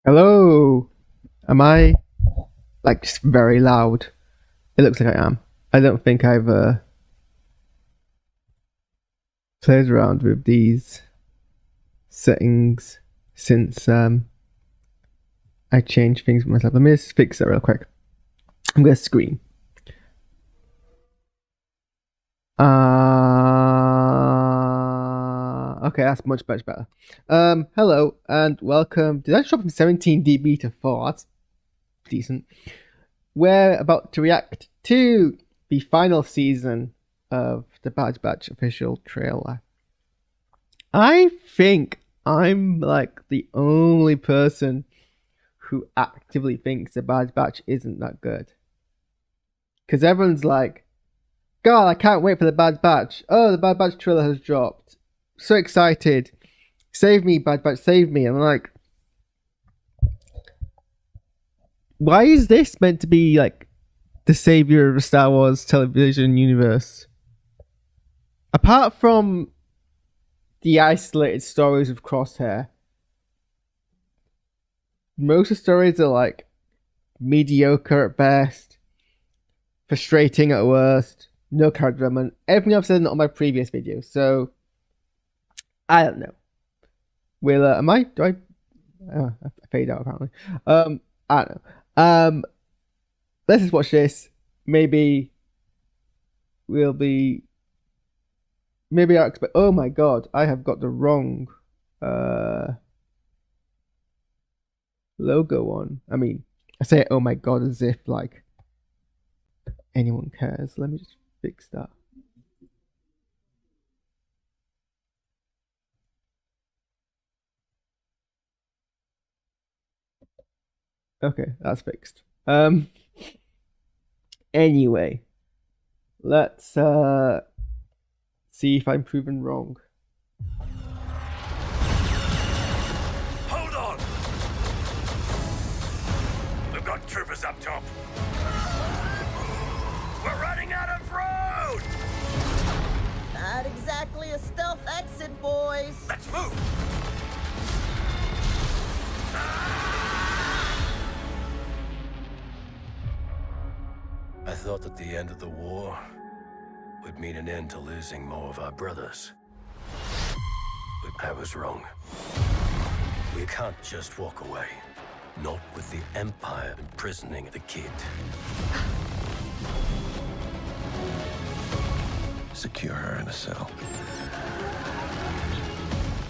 Hello. Am I like just very loud? It looks like I am. I don't think I've played around with these settings since I changed things for myself. Let me just fix that real quick. I'm gonna scream. Okay, that's much better. Hello and welcome. Did I drop from 17 dB to 4? That's decent. We're about to react to the final season of the Bad Batch official trailer. I think I'm like the only person who actively thinks the Bad Batch isn't that good. Because everyone's like, God, I can't wait for the Bad Batch. Oh, the Bad Batch trailer has dropped. So excited. Save me, Bad Batch, save me. I'm like, why is this meant to be like the savior of the Star Wars television universe? Apart from the isolated stories of Crosshair, most of the stories are like mediocre at best, frustrating at worst, no character development. Everything I've said in all my previous videos. So I don't know. Will am I? Do I? I fade out apparently. I don't know. Let's just watch this. Maybe we'll be. Maybe I expect. Oh my god! I have got the wrong logo on. I mean, I say oh my god as if like anyone cares. Let me just fix that. Okay, that's fixed. Anyway, let's see if I'm proven wrong. Hold on! We've got troopers up top. We're running out of road! Not exactly a stealth exit, boys. Let's move! I thought that the end of the war would mean an end to losing more of our brothers. But I was wrong. We can't just walk away. Not with the Empire imprisoning the kid. Secure her in a cell.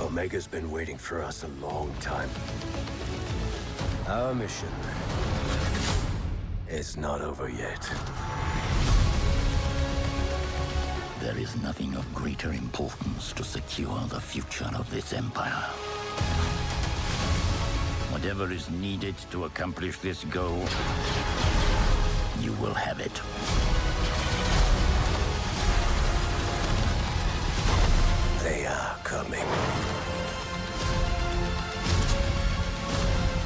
Omega's been waiting for us a long time. Our mission is not over yet. There is nothing of greater importance to secure the future of this empire. Whatever is needed to accomplish this goal, you will have it. They are coming.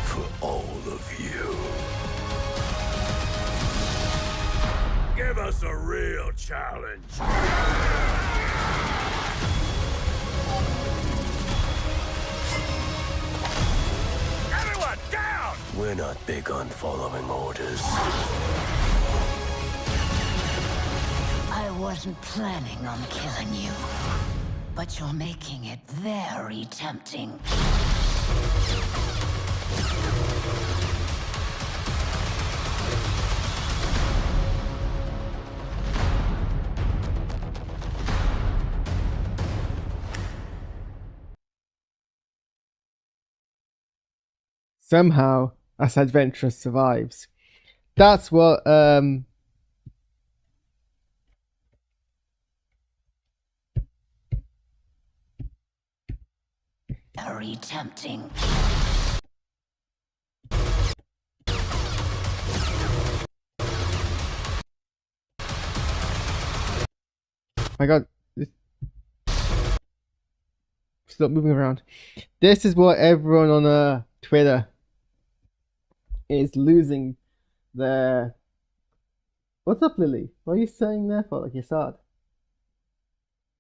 For all of you. Give us a real challenge. Everyone, down! We're not big on following orders. I wasn't planning on killing you, but you're making it very tempting. Somehow, this adventurer survives. That's what Very tempting. my god. Stop moving around. This is what everyone on Twitter is losing their. What's up, Lily? What are you saying there for? Like you're sad?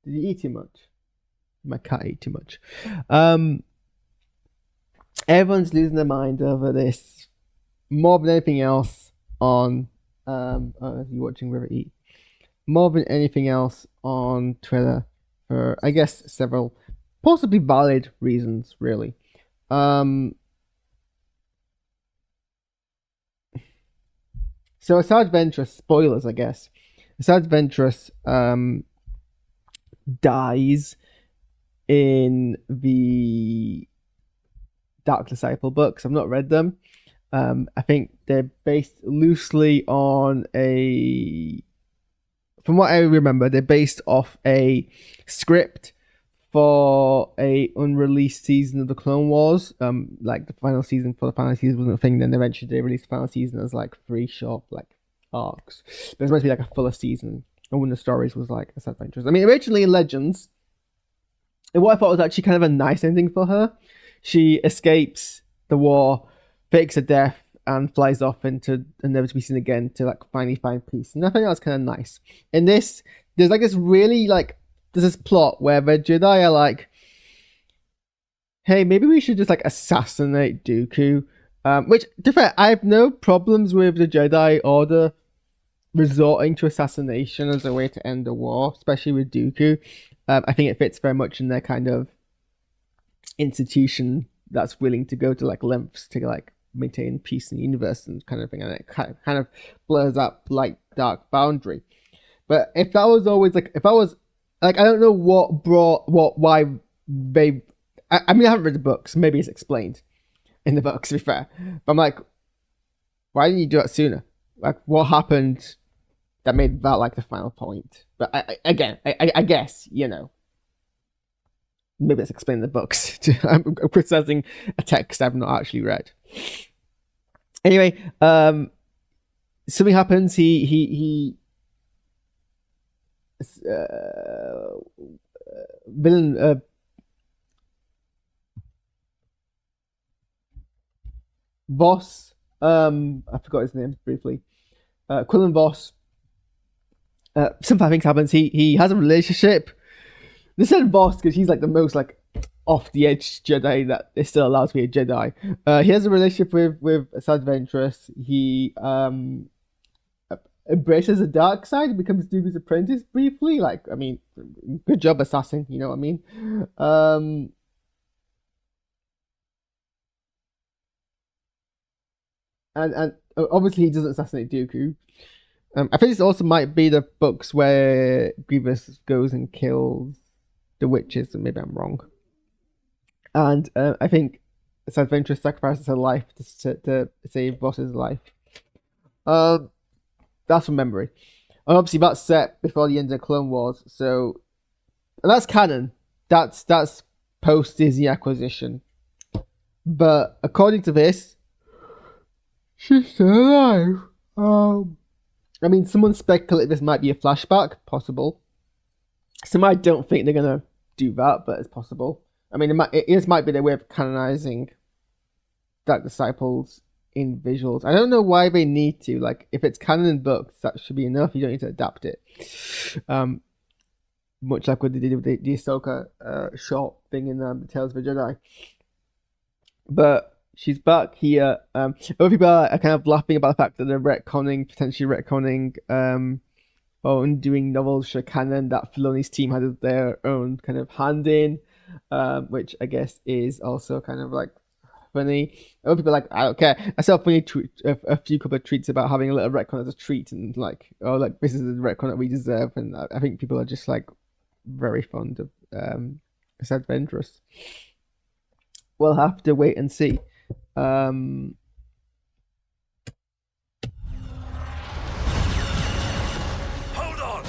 Did you eat too much? My cat ate too much. everyone's losing their mind over this more than anything else on as you're watching River Eat, more than anything else on Twitter for, I guess, several possibly valid reasons, really. So Asajj Ventress, spoilers, I guess. Asajj Ventress dies in the Dark Disciple books. I've not read them. I think they're based loosely on from what I remember, they're based off a script for a unreleased season of the Clone Wars. Like the final season wasn't a thing. Then eventually they released the final season as like 3 short like arcs. But it's meant to be like a fuller season. And one of the stories was like Asajj Ventress. I mean, originally in Legends, and what I thought was actually kind of a nice ending for her. She escapes the war, fakes a death, and flies off into and never to be seen again to like finally find peace. And I think that was kind of nice. In this, there's like this really like there's this plot where the Jedi are like, hey, maybe we should just like assassinate Dooku. Which, to be fair, I have no problems with the Jedi Order resorting to assassination as a way to end the war, especially with Dooku. I think it fits very much in their kind of institution that's willing to go to like lengths to like maintain peace in the universe and kind of thing, and it kind of blurs up light dark boundary. But if that was always like, if I was like, I don't know why they. I mean, I haven't read the books. Maybe it's explained in the books, to be fair. But I'm like, why didn't you do it sooner? Like, what happened that made that like the final point? But I guess, you know, maybe it's explained in the books. I'm criticizing a text I've not actually read. Anyway, something happens. Villain Voss, I forgot his name briefly. Quillen Voss. Some bad things happens. He has a relationship. They said Voss because he's like the most like off the edge Jedi that is still allowed to be a Jedi. He has a relationship with Asajj Ventress. He embraces the dark side, becomes Dooku's apprentice briefly. Like, I mean, good job, assassin. You know what I mean? And obviously he doesn't assassinate Dooku. I think this also might be the books where Grievous goes and kills the witches, and maybe I'm wrong. And I think Asajj Ventress sacrifices her life to save Voss's life. That's from memory. And obviously that's set before the end of the Clone Wars, so and that's canon. That's post Disney acquisition. But according to this, she's still alive. I mean, someone speculated this might be a flashback, possible. Some I don't think they're gonna do that, but it's possible. I mean, it might be their way of canonizing Dark Disciples in visuals. I don't know why they need to. Like, if it's canon in books, that should be enough. You don't need to adapt it. Much like what they did with the Ahsoka short thing in the Tales of the Jedi. But she's back here. Other people are kind of laughing about the fact that they're potentially retconning, or undoing novels for canon that Filoni's team had their own kind of hand in, which I guess is also kind of like funny. Other people are like, I don't care. I saw a few couple of tweets about having a little retcon as a treat, and like, oh, like this is the retcon that we deserve. And I think people are just like very fond of Asajj Ventress. We'll have to wait and see. Hold on!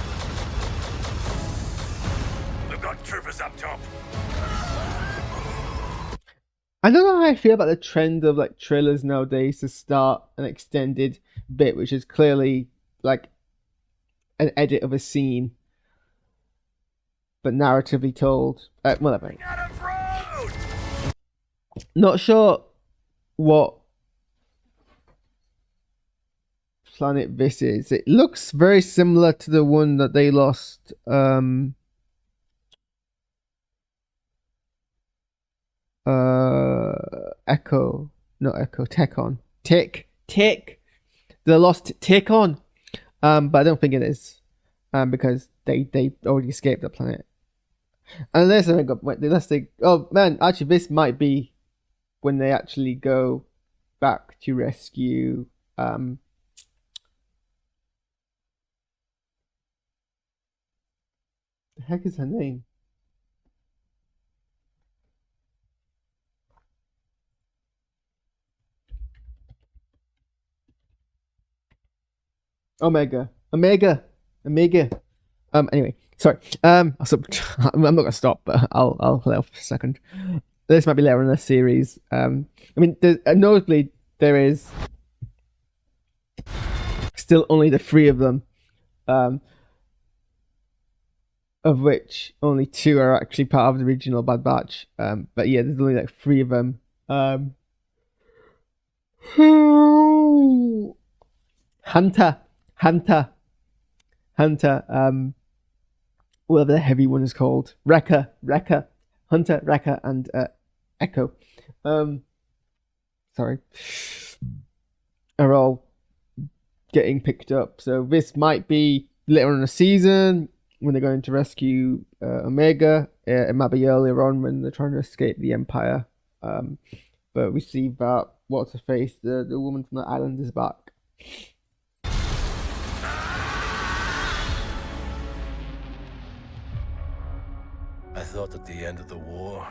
We've got troopers up top. I don't know how I feel about the trend of like trailers nowadays to start an extended bit, which is clearly like an edit of a scene, but narratively told. Whatever. Not sure what planet this is. It looks very similar to the one that they lost. Echo, not Echo, Tekon. Tick. The lost Tekon. But I don't think it is. Because they already escaped the planet. Unless they oh man, actually this might be when they actually go back to rescue the heck is her name? Omega. Anyway, sorry. I'm not gonna stop, but I'll play off for a second. This might be later in the series. I mean, notably there is still only the three of them, of which only two are actually part of the original Bad Batch. But yeah, there's only like three of them. Hunter. Whatever the heavy one is called. Wrecker. Hunter, Wrecker, and Echo. Sorry. Are all getting picked up. So this might be later in the season when they're going to rescue Omega. It might be earlier on when they're trying to escape the Empire. But we see that what's her face, the woman from the island is back. I thought at the end of the war.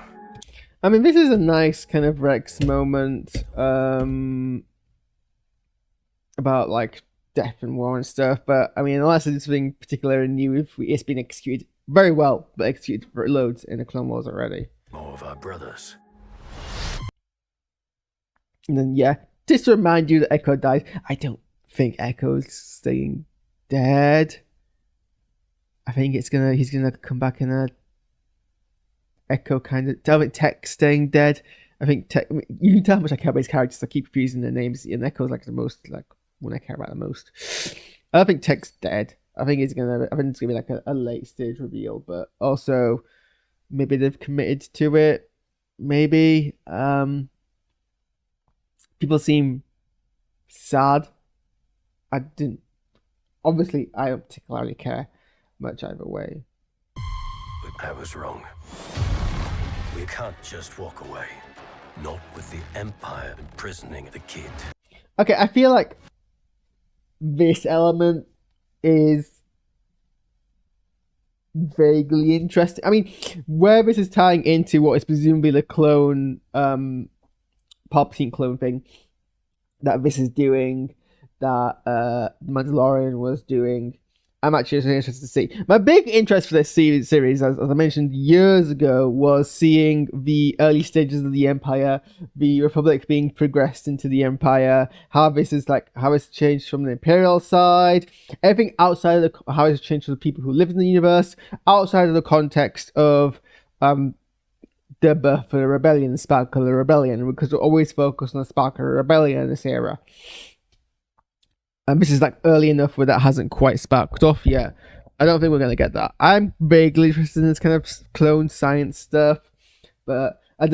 I mean, this is a nice kind of Rex moment about like death and war and stuff. But I mean, unless it's something particularly new, it's been executed very well, but executed for loads in the Clone Wars already. More of our brothers. And then yeah, just to remind you that Echo dies. I don't think Echo's staying dead. I think he's gonna come back in a Echo kind of. I think Tech's staying dead. I think Tech. You can tell how much I care about his characters. I keep confusing their names, and Echo's like the most like one I care about the most. I don't think Tech's dead. I think it's gonna be like a late stage reveal, but also maybe they've committed to it. Maybe people seem sad. I don't particularly care much either way. I was wrong. We can't just walk away. Not with the Empire imprisoning the kid. Okay, I feel like this element is vaguely interesting. I mean, where this is tying into what is presumably the clone, Palpatine clone thing that this is doing, that the Mandalorian was doing, I'm actually interested to see. My big interest for this series, as I mentioned years ago, was seeing the early stages of the Empire, the Republic being progressed into the Empire, how it's changed from the Imperial side, everything outside of how it's changed for the people who live in the universe, outside of the context of the birth of the rebellion, the spark of the rebellion, because we're always focused on the spark of the rebellion in this era. And this is like early enough where that hasn't quite sparked off yet. I don't think we're going to get that. I'm vaguely interested in this kind of clone science stuff, but I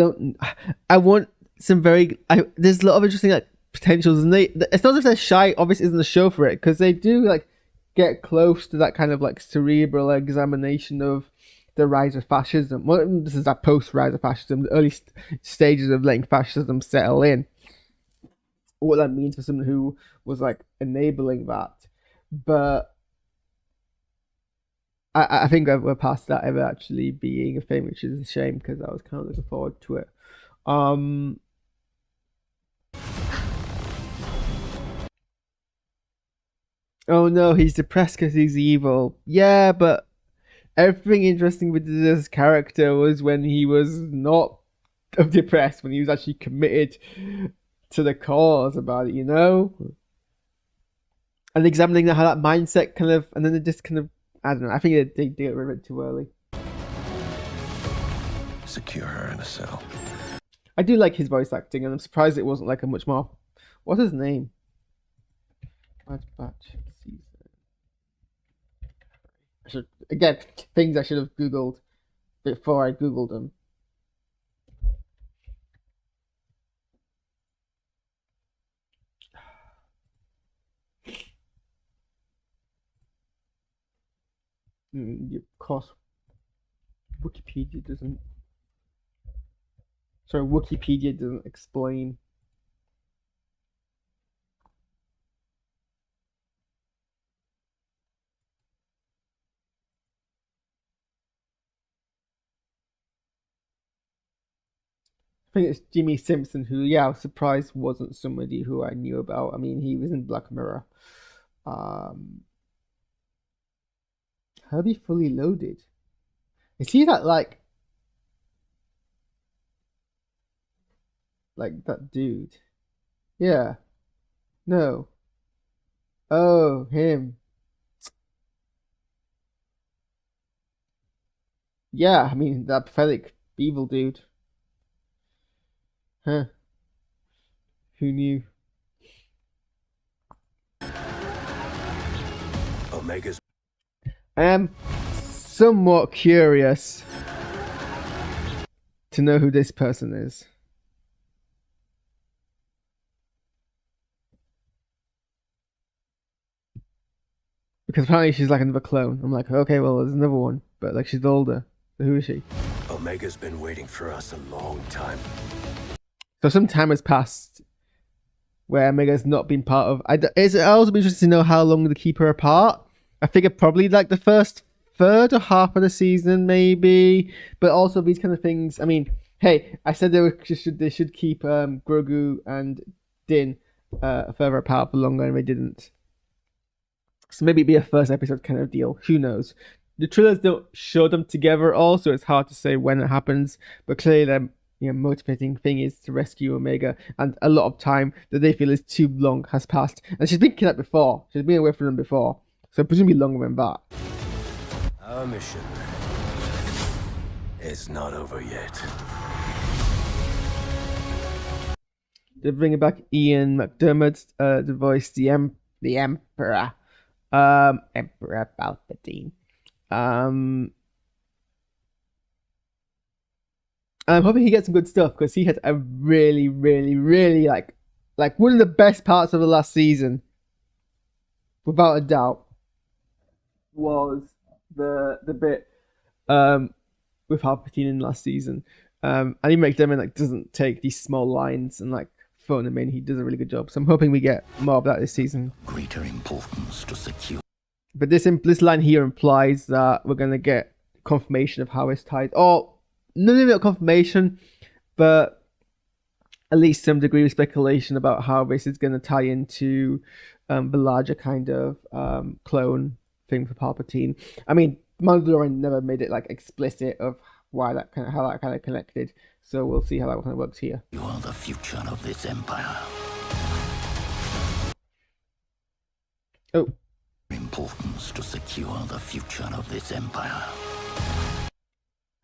want some there's a lot of interesting like potentials, and it's not as if they're shy, obviously isn't the show for it, because they do like get close to that kind of like cerebral examination of the rise of fascism. Well, this is that post-rise of fascism, the early stages of letting fascism settle in. What that means for someone who was like enabling that, but I think we're past that ever actually being a thing, which is a shame because I was kind of looking forward to it. Oh no, he's depressed because he's evil. Yeah, but everything interesting with this character was when he was not depressed, when he was actually committed to the cause about it, you know? And examining how that mindset kind of, and then they just kind of, I don't know, I think they get rid of it too early. Secure her in a cell. I do like his voice acting, and I'm surprised it wasn't like a much more, what's his name? Bad Batch season. Again, things I should have Googled before I Googled them. course, Wikipedia doesn't. Sorry, Wikipedia doesn't explain. I think it's Jimmy Simpson, who, yeah, I was surprised wasn't somebody who I knew about. I mean, he was in Black Mirror. Herbie Fully Loaded. Is he that like that dude? Yeah. No. Oh, him. Yeah, I mean that pathetic evil dude. Huh. Who knew? Omega's I am somewhat curious to know who this person is. Because apparently she's like another clone. I'm like, okay, well, there's another one. But like, she's older. So who is she? Omega's been waiting for us a long time. So some time has passed where Omega's not been part of. It's also be interesting to know how long they keep her apart. I figure probably like the first third or half of the season, maybe. But also these kind of things. I mean, hey, I said they should keep Grogu and Din further apart for longer, and they didn't. So maybe it'd be a first episode kind of deal. Who knows? The trailers don't show them together at all, so it's hard to say when it happens. But clearly, their motivating thing is to rescue Omega, and a lot of time that they feel is too long has passed. And she's been kidnapped before. She's been away from them before, so presumably longer than that. Our mission is not over yet. They're bringing back Ian McDermott to voice the Emperor. Emperor Palpatine. I'm hoping he gets some good stuff because he had a really, really, really like one of the best parts of the last season, without a doubt, was the bit with Palpatine in last season. And he makes them like doesn't take these small lines and like phone them in. He does a really good job. So I'm hoping we get more of that this season. Greater importance to secure. But this line here implies that we're gonna get confirmation of how it's tied. Or not confirmation, but at least some degree of speculation about how this is gonna tie into the larger kind of clone thing for Palpatine. I mean, Mandalorian never made it like explicit of how that kind of connected. So we'll see how that kind of works here. You are the future of this empire. Oh. Importance to secure the future of this empire.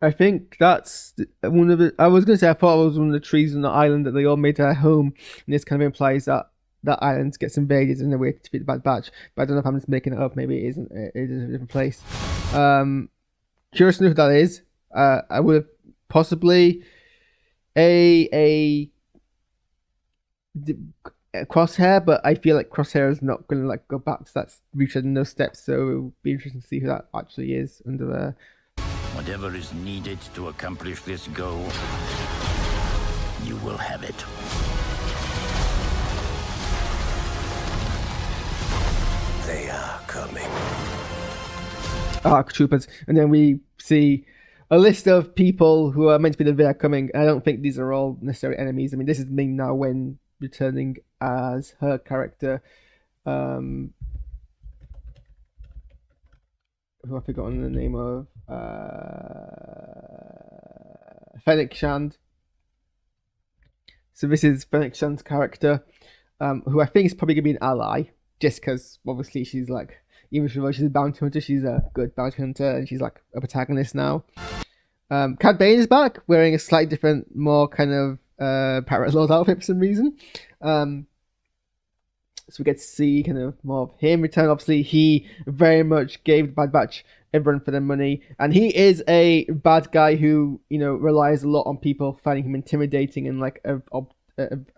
I think that's one of the. I was going to say I thought it was one of the trees on the island that they all made their home, and this kind of implies that that island gets invaded in a way to defeat the Bad Batch. But I don't know if I'm just making it up. Maybe it isn't. It is a different place. Curious to know who that is. I would have possibly a Crosshair, but I feel like Crosshair is not going to like go back to that reach in those steps. So it'll be interesting to see who that actually is under there. Whatever is needed to accomplish this goal, you will have it. They are coming. ARC troopers, and then we see a list of people who are meant to be the They Are Coming. I don't think these are all necessary enemies. I mean, this is Ming-Na Wen returning as her character, who I've forgotten the name of, Fennec Shand. So this is Fennec Shand's character, who I think is probably going to be an ally, just because obviously she's like, even though she's a bounty hunter, she's a good bounty hunter, and she's like a protagonist now. Cad Bane is back, wearing a slightly different, more kind of Parrot Lord outfit for some reason. So we get to see kind of more of him return. Obviously, he very much gave the Bad Batch a run for their money, and he is a bad guy who, you know, relies a lot on people finding him intimidating and like a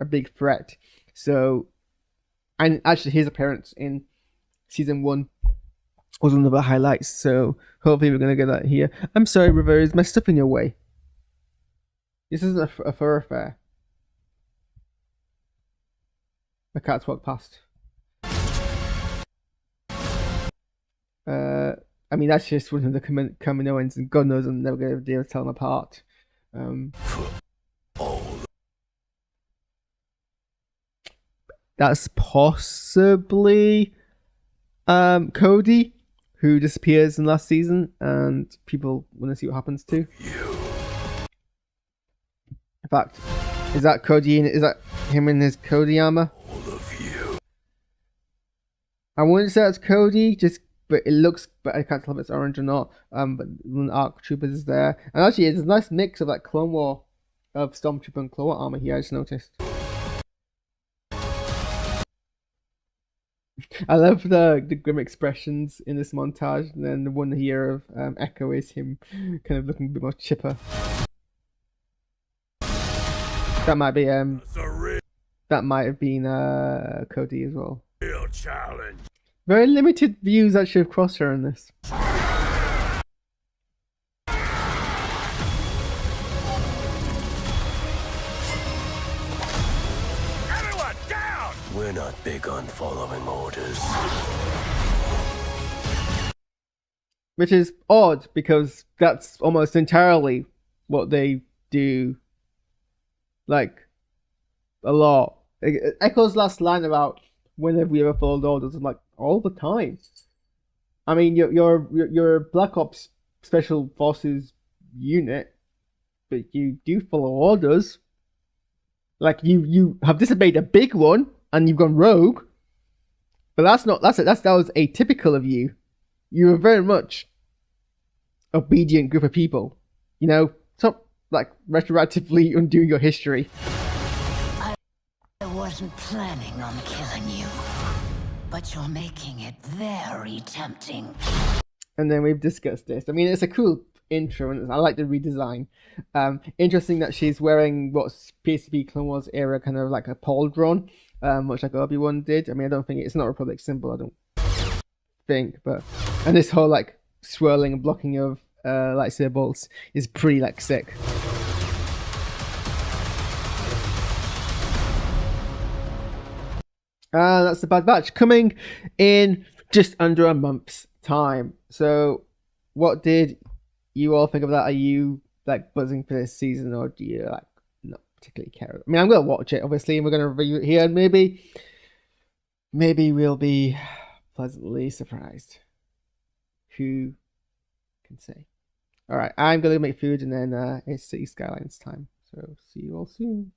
big threat. So, and actually, his appearance in season 1 was one of the highlights. So hopefully we're gonna get that here. I'm sorry, River, is my stuff in your way? This isn't a thoroughfare. The cats walk past. I mean, that's just one of the Kaminoans, and God knows I'm never going to be able to tell them apart. That's possibly Cody, who disappears in last season, and people want to see what happens to. In fact, is that Cody? Is that him in his Cody armor? I wouldn't say that's Cody, but it looks, but I can't tell if it's orange or not. But the ARC Troopers is there, and actually, it's a nice mix of like Clone War, of Stormtrooper and Clone War armor here. I just noticed. I love the grim expressions in this montage, and then the one here of Echo is him kind of looking a bit more chipper. That might be that might have been Cody as well. Real challenge. Very limited views actually of Crosshair in this. Everyone down! We're not big on following orders. Which is odd, because that's almost entirely what they do, like, a lot. Echo's last line about when have we ever followed orders, I'm like, all the time. I mean, you're Black Ops Special Forces unit, but you do follow orders. Like, you have disobeyed a big one, and you've gone rogue. But that was atypical of you. You were very much obedient group of people. You know, stop like retroactively undoing your history. I wasn't planning on killing you, but you're making it very tempting. And then we've discussed this. I mean, it's a cool intro, and I like the redesign. Interesting that she's wearing what appears to be Clone Wars era kind of like a pauldron, much like Obi-Wan did. I mean, I don't think it's not a Republic symbol, I don't think, but and this whole like swirling and blocking of lightsaber bolts is pretty like sick. That's the Bad Batch coming in just under a month's time. So what did you all think of that? Are you like buzzing for this season, or do you like not particularly care? I mean, I'm gonna watch it obviously, and we're gonna review it here, and maybe we'll be pleasantly surprised. Who can say? All right, I'm gonna make food, and then it's City Skylines time. So see you all soon.